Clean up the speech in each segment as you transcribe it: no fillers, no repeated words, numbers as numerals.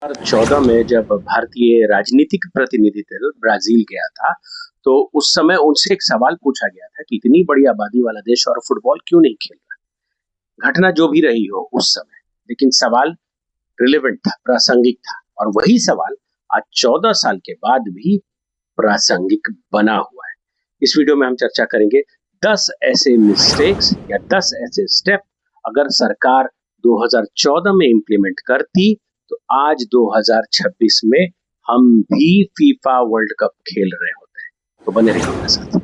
2014 में जब भारतीय राजनीतिक प्रतिनिधि दल ब्राजील गया था, तो उस समय उनसे एक सवाल पूछा गया था कि इतनी बड़ी आबादी वाला देश और फुटबॉल क्यों नहीं खेल रहा। घटना जो भी रही हो उस समय, लेकिन सवाल रिलेवेंट था, प्रासंगिक था, और वही सवाल आज 14 साल के बाद भी प्रासंगिक बना हुआ है। इस वीडियो में हम चर्चा करेंगे 10 ऐसे मिस्टेक्स या 10 ऐसे स्टेप अगर सरकार 2014 में इंप्लीमेंट करती तो आज 2026 में हम भी फीफा वर्ल्ड कप खेल रहे होते हैं। तो बने रहिए मेरे साथ।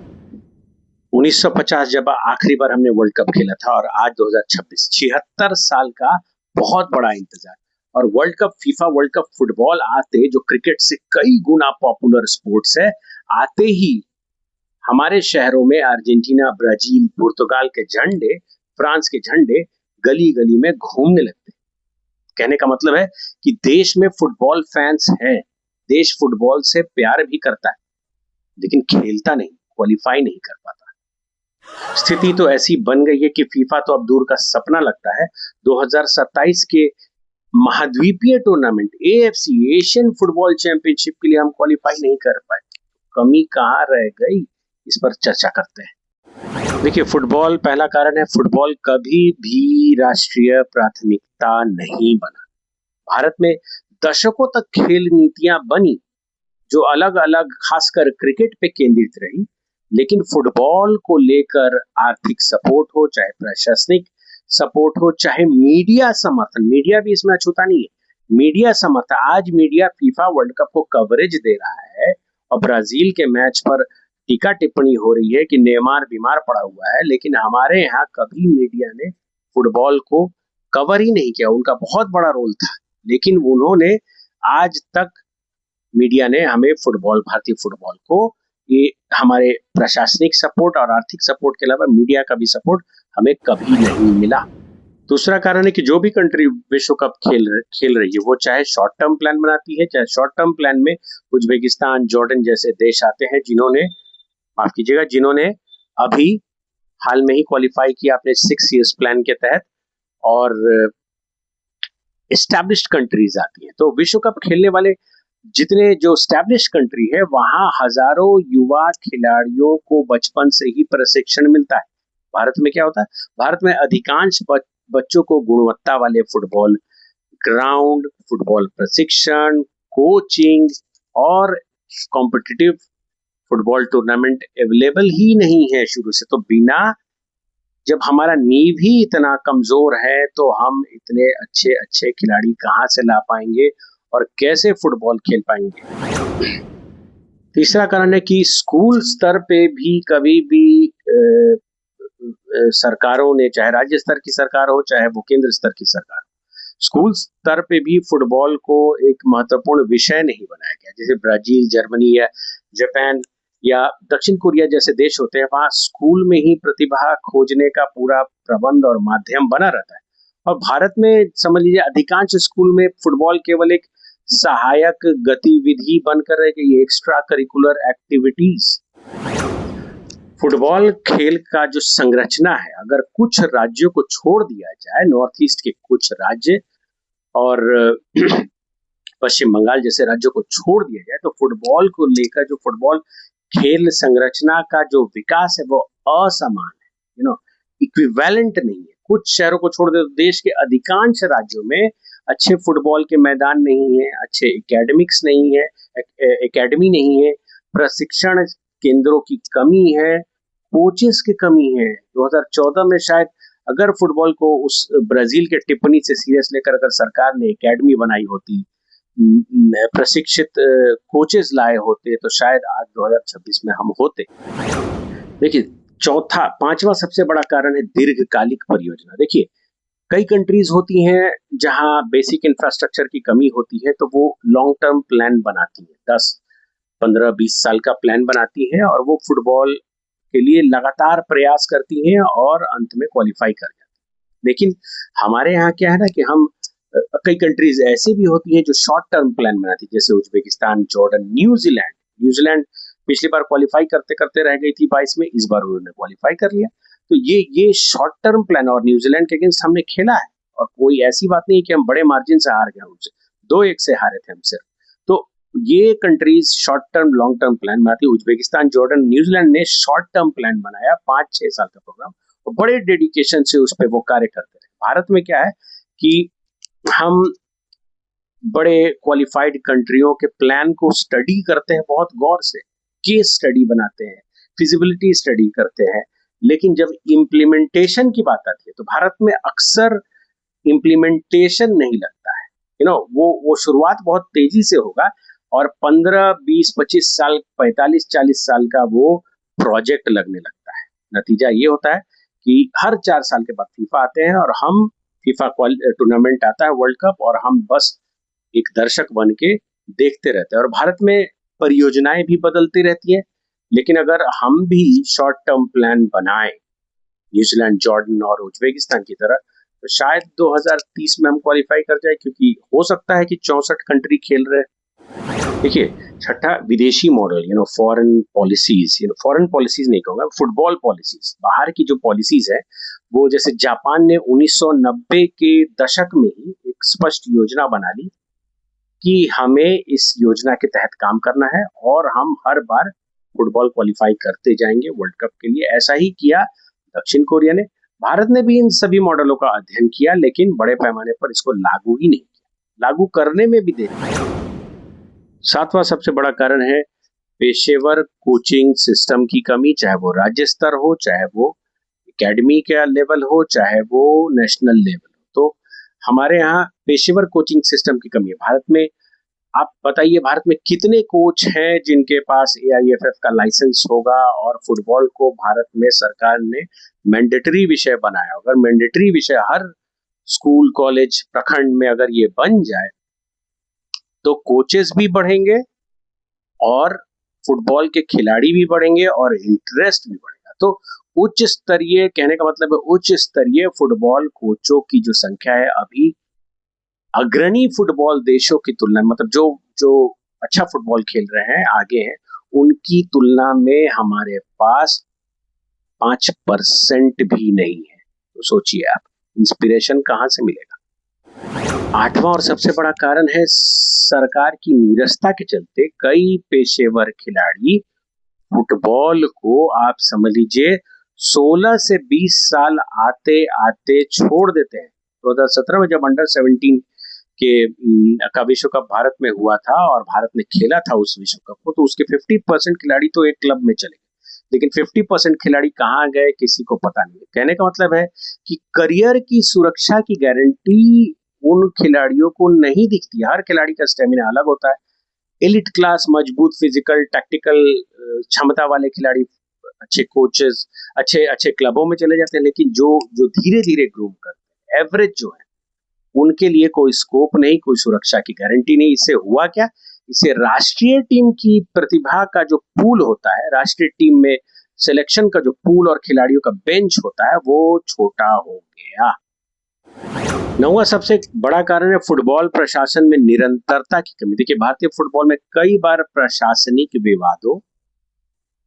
1950 जब आखिरी बार हमने वर्ल्ड कप खेला था और आज 2026, 76 साल का बहुत बड़ा इंतजार। और world cup, FIFA world cup football आते, जो क्रिकेट से कई गुना पॉपुलर स्पोर्ट्स है, आते ही हमारे शहरों में अर्जेंटीना, ब्राजील, पुर्तगाल के झंडे, फ्रांस के झंडे गली गली में घूमने लगते। कहने का मतलब है कि देश में फुटबॉल फैंस हैं, देश फुटबॉल से प्यार भी करता है, लेकिन खेलता नहीं, क्वालिफाई नहीं कर पाता। स्थिति तो ऐसी बन गई है कि फीफा तो अब दूर का सपना लगता है। 2027 के महाद्वीपीय tournament AFC, Asian football championship के लिए हम क्वालिफाई नहीं कर पाए। कमी कहाँ रह गई, इस पर चर्चा करते हैं। देखिए, फुटबॉल, पहला कारण है, फुटबॉल कभी भी राष्ट्रीय प्राथमिकता नहीं बना। भारत में दशकों तक खेल नीतियां बनी जो अलग अलग, खासकर क्रिकेट पे केंद्रित रही, लेकिन फुटबॉल को लेकर आर्थिक सपोर्ट हो, चाहे प्रशासनिक सपोर्ट हो, चाहे मीडिया समर्थन, मीडिया भी इसमें अछूता नहीं है, मीडिया समर्थन। आज मीडिया फीफा वर्ल्ड कप को कवरेज दे रहा है और ब्राजील के मैच पर टीका टिप्पणी हो रही है कि नेमार बीमार पड़ा हुआ है, लेकिन हमारे यहाँ कभी मीडिया ने फुटबॉल को कवर ही नहीं किया। उनका बहुत बड़ा रोल था, लेकिन उन्होंने आज तक, मीडिया ने हमें फुटबॉल, भारतीय फुटबॉल को, ये हमारे प्रशासनिक सपोर्ट और आर्थिक सपोर्ट के अलावा मीडिया का भी सपोर्ट हमें कभी नहीं मिला। दूसरा कारण है कि जो भी कंट्री विश्व कप खेल रही है, वो चाहे शॉर्ट टर्म प्लान बनाती है, चाहे शॉर्ट टर्म प्लान में उज्बेकिस्तान, जॉर्डन जैसे देश आते हैं, जिन्होंने, माफ कीजिएगा, जिन्होंने अभी हाल में ही क्वालिफाई किया अपने 6 इयर्स प्लान के तहत, और एस्टैब्लिश्ड कंट्रीज आती हैं। तो विश्व कप खेलने वाले जितने जो एस्टैब्लिश्ड कंट्री है, वहां हजारों युवा खिलाड़ियों को बचपन से ही प्रशिक्षण मिलता है। भारत में क्या होता है, भारत में अधिकांश बच्चों को गुणवत्ता वाले फुटबॉल ग्राउंड, फुटबॉल प्रशिक्षण, कोचिंग और कॉम्पिटिटिव फुटबॉल टूर्नामेंट अवेलेबल ही नहीं है शुरू से। तो बिना, जब हमारा नींव ही इतना कमजोर है, तो हम इतने अच्छे अच्छे खिलाड़ी कहां से ला पाएंगे और कैसे फुटबॉल खेल पाएंगे। तीसरा कारण है कि स्कूल स्तर पे भी कभी भी सरकारों ने, चाहे राज्य स्तर की सरकार हो, चाहे वो केंद्र स्तर की सरकार हो, स्कूल स्तर पे भी फुटबॉल को एक महत्वपूर्ण विषय नहीं बनाया गया। जैसे ब्राजील, जर्मनी या जापान या दक्षिण कोरिया जैसे देश होते हैं, वहां स्कूल में ही प्रतिभा खोजने का पूरा प्रबंध और माध्यम बना रहता है। और भारत में समझ लीजिए अधिकांश स्कूल में फुटबॉल केवल एक सहायक गतिविधि बनकर रह गई, एक्स्ट्रा करिकुलर एक्टिविटीज। फुटबॉल खेल का जो संरचना है, अगर कुछ राज्यों को छोड़ दिया जाए, नॉर्थ ईस्ट के कुछ राज्य और पश्चिम बंगाल जैसे राज्यों को छोड़ दिया जाए, तो फुटबॉल को लेकर जो फुटबॉल खेल संरचना का जो विकास है वो असमान है, इक्विवेलेंट नहीं है। कुछ शहरों को छोड़ दे तो देश के अधिकांश राज्यों में अच्छे फुटबॉल के मैदान नहीं है, अच्छे एकेडमिक्स नहीं है, एकेडमी नहीं है, प्रशिक्षण केंद्रों की कमी है, कोचेस की कमी है। 2014 में शायद अगर फुटबॉल को उस ब्राजील के टिप्पणी से सीरियस लेकर अगर सरकार ने एकेडमी बनाई होती, प्रशिक्षित कोचेस लाए होते, तो शायद आज 2026 में हम होते। देखिए, पांचवा सबसे बड़ा कारण है दीर्घकालिक परियोजना। देखिए, कई कंट्रीज होती हैं जहां बेसिक इंफ्रास्ट्रक्चर की कमी होती है, तो वो लॉन्ग टर्म प्लान बनाती है, 10, 15, 20 साल का प्लान बनाती है, और वो फुटबॉल के लिए लगातार प्रयास करती हैं और अंत में क्वालिफाई कर जाती है। लेकिन हमारे यहाँ क्या है ना कि हम, कई कंट्रीज ऐसी भी होती हैं जो शॉर्ट टर्म प्लान बनाती है, जैसे उज्बेकिस्तान, जॉर्डन, न्यूजीलैंड पिछली बार क्वालिफाई करते करते रह गई थी 22 में, इस बार उन्होंने क्वालिफाई कर लिया। तो ये शॉर्ट टर्म प्लान, और न्यूजीलैंड के अगेंस्ट हमने खेला है, और कोई ऐसी बात नहीं है कि हम बड़े मार्जिन से हार गए उनसे। 2-1 से हारे थे हम सिर्फ। तो ये countries short term long term plan बनाती है। उज्बेकिस्तान, जॉर्डन, न्यूजीलैंड ने शॉर्ट टर्म प्लान बनाया, 5-6 साल का प्रोग्राम, और बड़े डेडिकेशन से उस पर वो कार्य करते रहे। भारत में क्या है कि हम बड़े क्वालिफाइड कंट्रियों के प्लान को स्टडी करते हैं बहुत गौर से, केस स्टडी बनाते हैं, फिजिबिलिटी स्टडी करते हैं, लेकिन जब इम्प्लीमेंटेशन की बात आती है तो भारत में अक्सर इम्प्लीमेंटेशन नहीं लगता है। वो शुरुआत बहुत तेजी से होगा और 15, 20, 25 साल, 45, 40 साल का वो प्रोजेक्ट लगने लगता है। नतीजा ये होता है कि हर 4 साल के बाद फीफा आते हैं और हम फीफा टूर्नामेंट आता है, वर्ल्ड कप, और हम बस एक दर्शक बन के देखते रहते हैं। और भारत में परियोजनाएं भी बदलती रहती हैं, लेकिन अगर हम भी शॉर्ट टर्म प्लान बनाएं न्यूजीलैंड, जॉर्डन और उज्बेकिस्तान की तरह, तो शायद 2030 में हम क्वालिफाई कर जाए, क्योंकि हो सकता है कि 64 कंट्री खेल रहे। देखिए, छठा विदेशी model, foreign policies, foreign policies नहीं कहूंगा, फुटबॉल पॉलिसीज, बाहर की जो पॉलिसीज है, वो जैसे जापान ने 1990 के दशक में ही एक स्पष्ट योजना बना ली कि हमें इस योजना के तहत काम करना है और हम हर बार फुटबॉल क्वालिफाई करते जाएंगे वर्ल्ड कप के लिए। ऐसा ही किया दक्षिण कोरिया ने। भारत ने भी इन सभी मॉडलों का अध्ययन किया, लेकिन बड़े पैमाने पर इसको लागू ही नहीं किया, लागू करने में भी देरी। सातवां सबसे बड़ा कारण है पेशेवर कोचिंग सिस्टम की कमी, चाहे वो राज्य स्तर हो, चाहे वो एकेडमी का लेवल हो, चाहे वो नेशनल लेवल हो। तो हमारे यहाँ पेशेवर कोचिंग सिस्टम की कमी है। भारत में आप बताइए, भारत में कितने कोच हैं जिनके पास AIFF का लाइसेंस होगा और फुटबॉल को भारत में सरकार ने मैंडेटरी विषय बनाया। अगर मैंडेटरी विषय हर स्कूल, कॉलेज, प्रखंड में अगर ये बन जाए तो कोचेस भी बढ़ेंगे और फुटबॉल के खिलाड़ी भी बढ़ेंगे और इंटरेस्ट भी बढ़ेगा। तो उच्च स्तरीय, कहने का मतलब है उच्च स्तरीय फुटबॉल कोचों की जो संख्या है अभी अग्रणी फुटबॉल देशों की तुलना में, मतलब जो जो अच्छा फुटबॉल खेल रहे हैं, आगे हैं, उनकी तुलना में हमारे पास 5% भी नहीं है। तो सोचिए आप, इंस्पिरेशन कहां से मिलेगा। आठवां और सबसे बड़ा कारण है सरकार की नीरसता के चलते कई पेशेवर खिलाड़ी फुटबॉल को, आप समझ लीजिए, 16 से 20 साल आते आते छोड़ देते हैं। 2017 में जब अंडर 17 का विश्व कप भारत में हुआ था और भारत ने खेला था उस विश्व कप को, तो उसके 50% खिलाड़ी तो एक क्लब में चले गए, लेकिन 50% खिलाड़ी कहाँ गए किसी को पता नहीं। कहने का मतलब है कि करियर की सुरक्षा की गारंटी उन खिलाड़ियों को नहीं दिखती। हर खिलाड़ी का स्टेमिना अलग होता है। एलिट क्लास, मजबूत फिजिकल, टैक्टिकल क्षमता वाले खिलाड़ी अच्छे कोचेस, अच्छे अच्छे क्लबों में चले जाते हैं, लेकिन जो जो धीरे धीरे ग्रूम करते हैं, एवरेज जो है, उनके लिए कोई स्कोप नहीं, कोई सुरक्षा की गारंटी नहीं। इससे हुआ क्या, इससे राष्ट्रीय टीम की प्रतिभा का जो पूल होता है, राष्ट्रीय टीम में सिलेक्शन का जो पूल और खिलाड़ियों का बेंच होता है, वो छोटा हो गया। नौवां सबसे बड़ा कारण है फुटबॉल प्रशासन में निरंतरता की कमी। देखिए, भारतीय फुटबॉल में कई बार प्रशासनिक विवादों,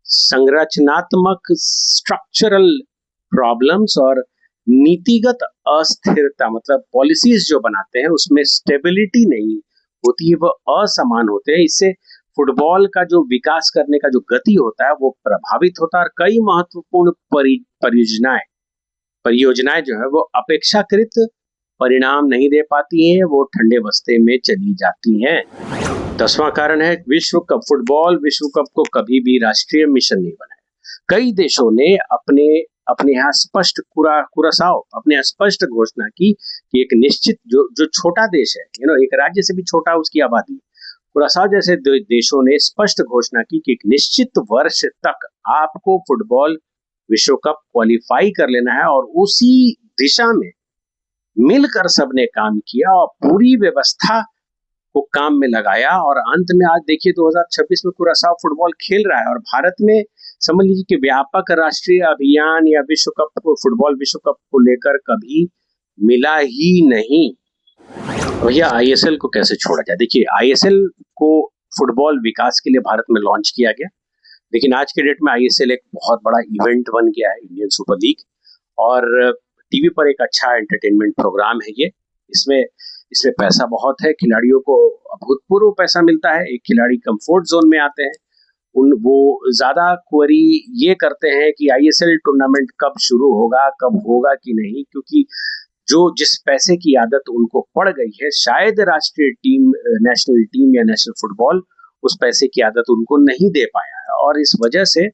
संरचनात्मक स्ट्रक्चरल प्रॉब्लम्स और नीतिगत अस्थिरता, मतलब पॉलिसीज जो बनाते हैं उसमें स्टेबिलिटी नहीं होती है, वह असमान होते हैं। इससे फुटबॉल का जो विकास करने का जो गति होता है वो प्रभावित होता है और कई महत्वपूर्ण परियोजनाएं जो है वो अपेक्षाकृत परिणाम नहीं दे पाती हैं, वो ठंडे बस्ते में चली जाती हैं। 10वां कारण है विश्व कप। फुटबॉल विश्व कप को कभी भी राष्ट्रीय मिशन नहीं बनाया। कई देशों ने अपने अपने यहाँ स्पष्ट कुरासाओ अपने स्पष्ट घोषणा की कि एक निश्चित जो छोटा देश है, एक राज्य से भी छोटा उसकी आबादी, कुरासाओ जैसे देशों ने स्पष्ट घोषणा की कि एक निश्चित वर्ष तक आपको फुटबॉल विश्व कप क्वालिफाई कर लेना है, और उसी दिशा में मिलकर सबने काम किया और पूरी व्यवस्था को काम में लगाया। और अंत में आज देखिए 2026 में कुरासाओ फुटबॉल खेल रहा है और भारत में समझ लीजिए कि व्यापक राष्ट्रीय अभियान या विश्व कप, फुटबॉल विश्व कप को लेकर कभी मिला ही नहीं। भैया, ISL को कैसे छोड़ा जाए। देखिए, ISL को फुटबॉल विकास के लिए भारत में लॉन्च किया गया, लेकिन आज के डेट में ISL एक बहुत बड़ा इवेंट बन गया है, इंडियन सुपर लीग, और टीवी पर एक अच्छा एंटरटेनमेंट प्रोग्राम है ये, इसमें इसमें पैसा बहुत है, खिलाड़ियों को अभूतपूर्व पैसा मिलता है। एक खिलाड़ी कंफर्ट जोन में आते हैं, उन वो ज्यादा क्वेरी ये करते हैं कि आईएसएल टूर्नामेंट कब शुरू होगा, कब होगा कि नहीं, क्योंकि जो जिस पैसे की आदत उनको पड़ गई है, शायद राष्ट्रीय टीम, नेशनल टीम या नेशनल फुटबॉल उस पैसे की आदत उनको नहीं दे पाया है। और इस वजह से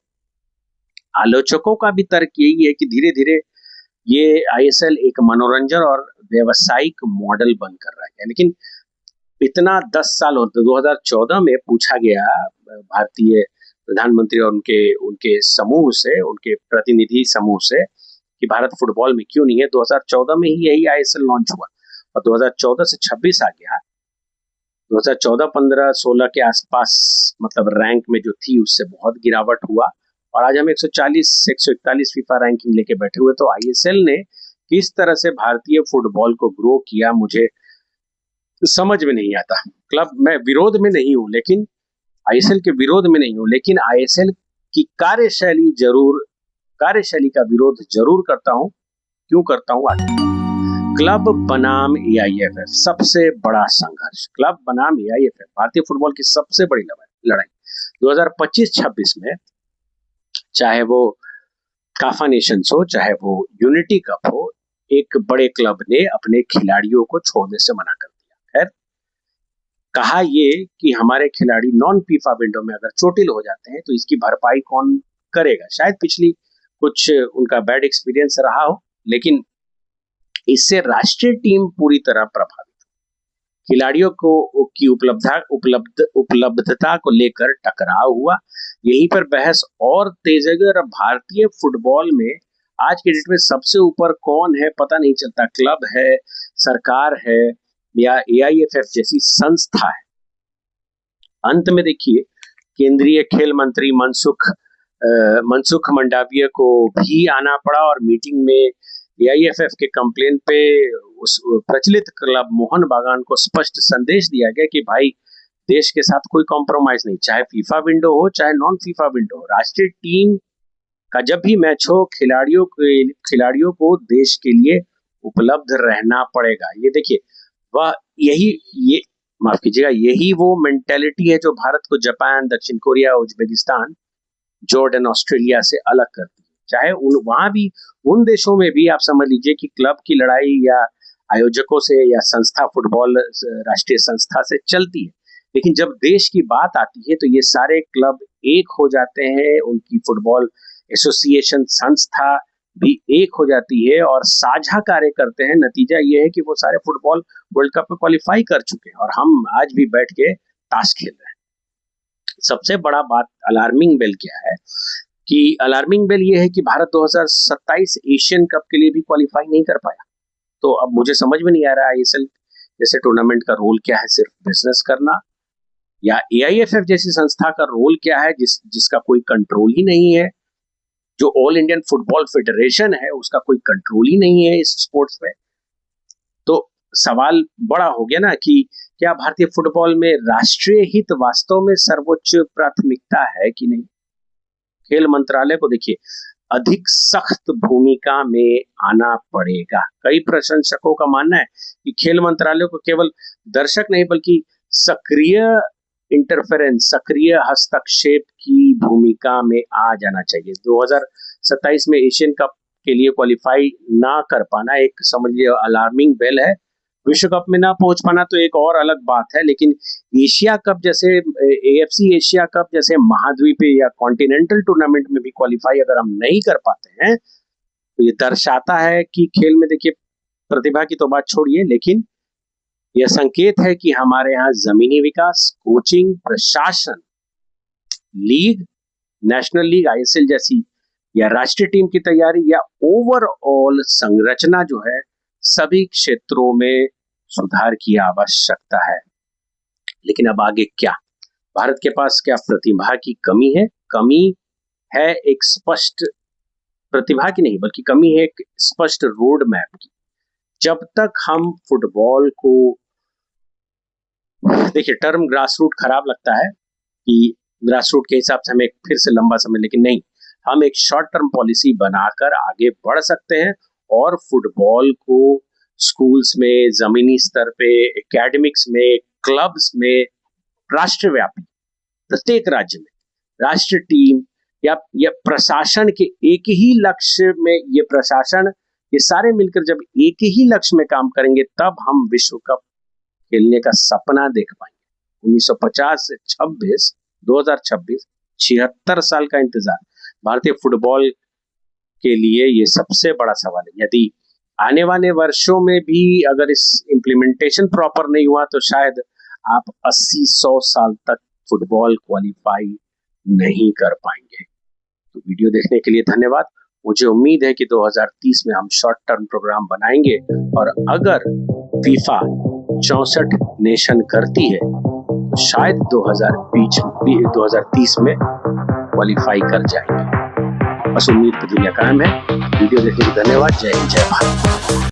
आलोचकों का भी तर्क यही है कि धीरे धीरे ये आईएसएल एक मनोरंजन और व्यवसायिक मॉडल बनकर रह गया। लेकिन इतना 10 साल होते, 2014 में पूछा गया भारतीय प्रधानमंत्री और उनके उनके समूह से, उनके प्रतिनिधि समूह से, कि भारत फुटबॉल में क्यों नहीं है। 2014 में ही यही आईएसएल लॉन्च हुआ और 2014 से 26 आ गया। 2014, 15, 16 के आसपास मतलब रैंक में जो थी उससे बहुत गिरावट हुआ और आज हम 140, 141 फीफा रैंकिंग लेके बैठे हुए। तो आईएसएल ने किस तरह से भारतीय फुटबॉल को ग्रो किया मुझे समझ में नहीं आता। क्लब मैं विरोध में नहीं हूं, लेकिन आईएसएल के विरोध में नहीं हूं, लेकिन आईएसएल की कार्यशैली का विरोध जरूर करता हूं। क्यों करता हूं आगे। क्लब बनाम एआईएफएफ, सबसे बड़ा संघर्ष। क्लब बनाम एआईएफएफ भारतीय फुटबॉल की सबसे बड़ी लड़ाई 2025-26 में, चाहे वो काफा नेशंस हो, चाहे वो यूनिटी कप हो, एक बड़े क्लब ने अपने खिलाड़ियों को छोड़ने से मना कर दिया। खैर, कहा ये कि हमारे खिलाड़ी नॉन फीफा विंडो में अगर चोटिल हो जाते हैं तो इसकी भरपाई कौन करेगा। शायद पिछली कुछ उनका बैड एक्सपीरियंस रहा हो, लेकिन इससे राष्ट्रीय टीम पूरी तरह प्रभावित। खिलाड़ियों को की उपलब्धता को लेकर टकराव हुआ। यहीं पर बहस और तेज है। अगर भारतीय फुटबॉल में आज के डेट में सबसे ऊपर कौन है पता नहीं चलता, क्लब है, सरकार है या एआईएफएफ जैसी संस्था है। अंत में देखिए, केंद्रीय खेल मंत्री मनसुख मंडाविया को भी आना पड़ा और मीटिंग में एआईएफएफ के कंप्लेन पे उस प्रचलित क्लब मोहन बागान को स्पष्ट संदेश दिया गया कि भाई, देश के साथ कोई कॉम्प्रोमाइज नहीं, चाहे फीफा विंडो हो चाहे नॉन फीफा विंडो हो। राष्ट्रीय टीम का जब भी मैच हो, खिलाड़ियों को देश के लिए उपलब्ध रहना पड़ेगा। ये देखिए, वह ये माफ कीजिएगा, यही वो मेंटेलिटी है जो भारत को जापान, दक्षिण कोरिया, उज्बेकिस्तान, जॉर्डन, ऑस्ट्रेलिया से अलग करती है। चाहे वहां भी, उन देशों में भी आप समझ लीजिए कि क्लब की लड़ाई या आयोजकों से या संस्था, फुटबॉल राष्ट्रीय संस्था से चलती है, लेकिन जब देश की बात आती है तो ये सारे क्लब एक हो जाते हैं। उनकी फुटबॉल एसोसिएशन संस्था भी एक हो जाती है और साझा कार्य करते हैं। नतीजा ये है कि वो सारे फुटबॉल वर्ल्ड कप में क्वालिफाई कर चुके हैं और हम आज भी बैठ के ताश खेल रहे हैं। सबसे बड़ा बात, अलार्मिंग बेल क्या है कि अलार्मिंग बेल ये है कि भारत 2027 एशियन कप के लिए भी क्वालिफाई नहीं कर पाया। तो अब मुझे समझ में नहीं आ रहा है आईएसएल जैसे टूर्नामेंट का रोल क्या है, सिर्फ बिजनेस करना, या एआईएफएफ जैसी संस्था का रोल क्या है जिसका कोई कंट्रोल ही नहीं है। जो ऑल इंडियन फुटबॉल फेडरेशन है उसका कोई कंट्रोल ही नहीं है इस स्पोर्ट्स पे। तो सवाल बड़ा हो गया ना कि क्या भारतीय फुटबॉल में राष्ट्रीय हित वास्तव में सर्वोच्च प्राथमिकता है कि नहीं। खेल मंत्रालय को देखिए, अधिक सख्त भूमिका में आना पड़ेगा। कई प्रशंसकों का मानना है कि खेल मंत्रालय को केवल दर्शक नहीं बल्कि सक्रिय इंटरफेरेंस, सक्रिय हस्तक्षेप की भूमिका में आ जाना चाहिए। 2027 में एशियन कप के लिए क्वालिफाई ना कर पाना एक समझ लीजिए अलार्मिंग बेल है। विश्व कप में ना पहुंच पाना तो एक और अलग बात है, लेकिन एशिया कप जैसे, एएफसी एशिया कप जैसे महाद्वीपीय या कॉन्टिनेंटल टूर्नामेंट में भी क्वालिफाई अगर हम नहीं कर पाते हैं तो ये दर्शाता है कि खेल में, देखिए, प्रतिभा की तो बात छोड़िए, लेकिन यह संकेत है कि हमारे यहाँ जमीनी विकास, कोचिंग, प्रशासन, लीग, नेशनल लीग, आईएसएल जैसी या राष्ट्रीय टीम की तैयारी या ओवरऑल संरचना जो है, सभी क्षेत्रों में सुधार की आवश्यकता है। लेकिन अब आगे क्या? भारत के पास क्या प्रतिभा की कमी है? कमी है एक स्पष्ट, प्रतिभा की नहीं बल्कि कमी है एक स्पष्ट रोड मैप की। जब तक हम फुटबॉल को, देखिए, टर्म ग्रासरूट खराब लगता है कि ग्रासरूट के हिसाब से हमें फिर से लंबा समय, लेकिन नहीं, हम एक शॉर्ट टर्म पॉलिसी बनाकर आगे बढ़ सकते हैं और फुटबॉल को स्कूल्स में, जमीनी स्तर पे, एकेडमिक्स में, क्लब्स में, राष्ट्रव्यापी प्रत्येक राज्य में राष्ट्र टीम या प्रशासन के एक ही लक्ष्य में, ये प्रशासन ये सारे मिलकर जब एक ही लक्ष्य में काम करेंगे तब हम विश्व कप खेलने का सपना देख पाएंगे। 1950 से 2026 76 साल का इंतजार भारतीय फुटबॉल के लिए ये सबसे बड़ा सवाल है। यदि आने वाले वर्षों में भी अगर इस इम्प्लीमेंटेशन प्रॉपर नहीं हुआ तो शायद आप 80-100 साल तक फुटबॉल क्वालिफाई नहीं कर पाएंगे। तो वीडियो देखने के लिए धन्यवाद। मुझे उम्मीद है कि 2030 में हम शॉर्ट टर्म प्रोग्राम बनाएंगे और अगर फीफा 64 नेशन करती है तो शायद 2030 में क्वालिफाई कर जाएंगे। बस उम्मीद की दुनिया कायम है। वीडियो देखने के लिए धन्यवाद। जय हिंद, जय भारत।